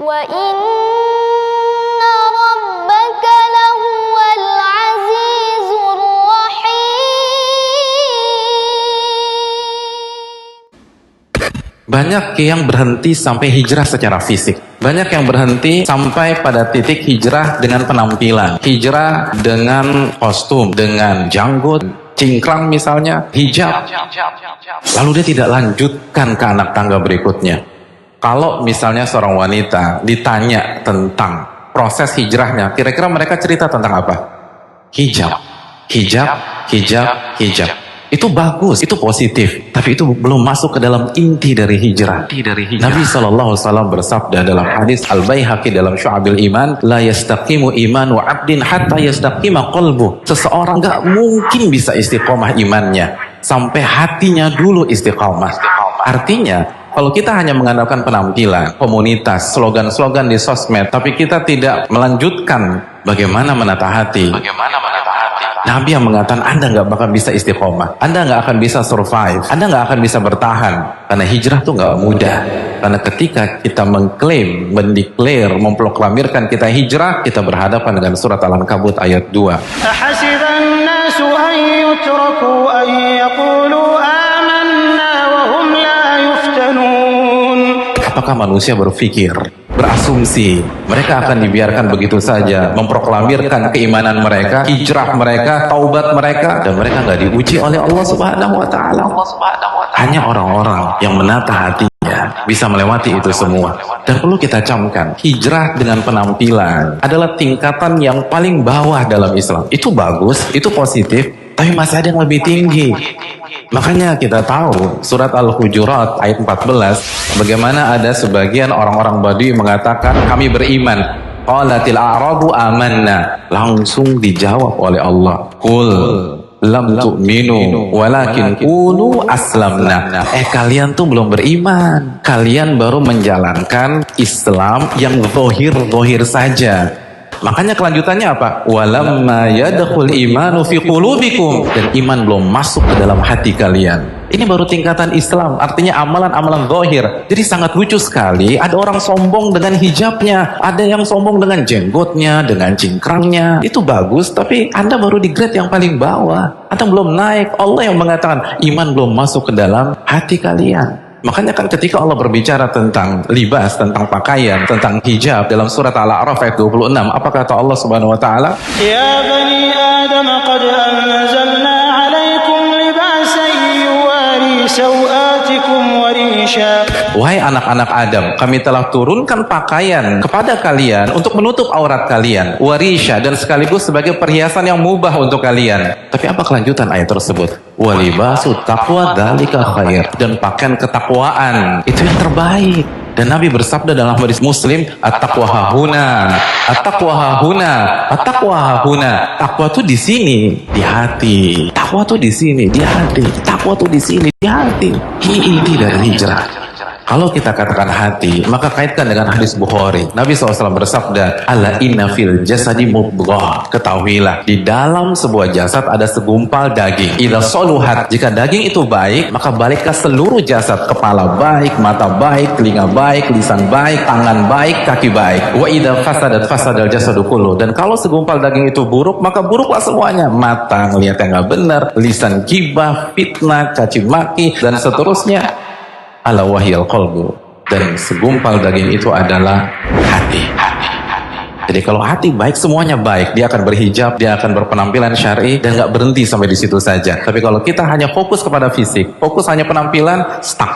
Wa inna rabbaka lahuwal azizur rahim. Banyak yang berhenti sampai hijrah secara fisik. Banyak yang berhenti sampai pada titik hijrah dengan penampilan. Hijrah dengan kostum, dengan janggut, cingkrang misalnya, hijab. Lalu dia tidak lanjutkan ke anak tangga berikutnya. Kalau misalnya seorang wanita ditanya tentang proses hijrahnya, kira-kira mereka cerita tentang apa? Hijab, hijab, hijab, hijab. Itu bagus, itu positif, tapi itu belum masuk ke dalam inti dari hijrah. Nabi SAW bersabda dalam hadis Al-Baihaqi dalam Syu'abil Iman, la yastaqimu imanu abdin hatta yastaqima qalbu. Seseorang gak mungkin bisa istiqomah imannya sampai hatinya dulu istiqomah. Artinya, kalau kita hanya mengandalkan penampilan, komunitas, slogan-slogan di sosmed, tapi kita tidak melanjutkan bagaimana menata hati. Nabi yang mengatakan Anda nggak bakal bisa istiqomah, Anda nggak akan bisa survive, Anda nggak akan bisa bertahan. Karena hijrah tuh nggak mudah. Karena ketika kita mengklaim, mendeklar, memproklamirkan kita hijrah, kita berhadapan dengan surat Al-Ankabut ayat 2. Ahasiban nasu an yutraku an yaqulu amanna wa hum la yuftanun. Apakah manusia berpikir, berasumsi mereka akan dibiarkan begitu saja memproklamirkan keimanan mereka, hijrah mereka, taubat mereka, dan mereka nggak diuji oleh Allah Subhanahu wa taala? Hanya orang-orang yang menata hatinya bisa melewati itu semua. Dan perlu kita camkan, hijrah dengan penampilan adalah tingkatan yang paling bawah dalam Islam. Itu bagus, itu positif, tapi masih ada yang lebih tinggi. Makanya kita tahu surat Al-Hujurat ayat 14 bagaimana ada sebagian orang-orang Badui mengatakan kami beriman. Qalatil a'rabu amanna. Langsung dijawab oleh Allah, qul lam tu'minu walakin qulu aslamna. Kalian tuh belum beriman. Kalian baru menjalankan Islam yang zahir-zahir saja. Makanya kelanjutannya apa? Walamma yadkhul imanu fi qulubikum. Dan iman belum masuk ke dalam hati kalian. Ini baru tingkatan Islam, artinya amalan-amalan zahir. Jadi sangat lucu sekali, ada orang sombong dengan hijabnya, ada yang sombong dengan jenggotnya, dengan cingkrangnya. Itu bagus, tapi Anda baru di grade yang paling bawah. Anda belum naik. Allah yang mengatakan iman belum masuk ke dalam hati kalian. Makanya kan ketika Allah berbicara tentang libas, tentang pakaian, tentang hijab dalam surat Al-A'raf ayat 26, apa kata Allah Subhanahu wa taala? Ya bani Adam qad anzalna 'alaikum libasan yuwari sawatikum wa risha. Wahai anak-anak Adam, kami telah turunkan pakaian kepada kalian untuk menutup aurat kalian, warisha, dan sekaligus sebagai perhiasan yang mubah untuk kalian. Tapi apa kelanjutan ayat tersebut? Walibasu taqwa dzalika khair. Dan pakaian ketakwaan itu yang terbaik. Dan Nabi bersabda dalam hadis Muslim, at-taqwa hahuna, at-taqwa hahuna, at-taqwa hahuna. Takwa tuh di sini, di hati. Takwa tuh di sini, di hati. Takwa tuh di sini, di hati. Ini inti dari hijrah. Kalau kita katakan hati, maka kaitkan dengan hadis Bukhari. Nabi SAW bersabda, ala inna fil jasadi mudghah. Ketahuilah, di dalam sebuah jasad ada segumpal daging. Idza saluhat, jika daging itu baik, maka baiklah seluruh jasad. Kepala baik, mata baik, telinga baik, lisan baik, tangan baik, kaki baik. Wa idza fasadat fasadal jasadu kullu. Dan kalau segumpal daging itu buruk, maka buruklah semuanya. Mata ngelihat yang nggak benar, lisan gibah, fitnah, caci maki, dan seterusnya. Ala wahyal qalbu. Dan segumpal daging itu adalah hati. Jadi kalau hati baik, semuanya baik. Dia akan berhijab, dia akan berpenampilan syar'i, dan gak berhenti sampai di situ saja. Tapi kalau kita hanya fokus kepada fisik, fokus hanya penampilan, stuck.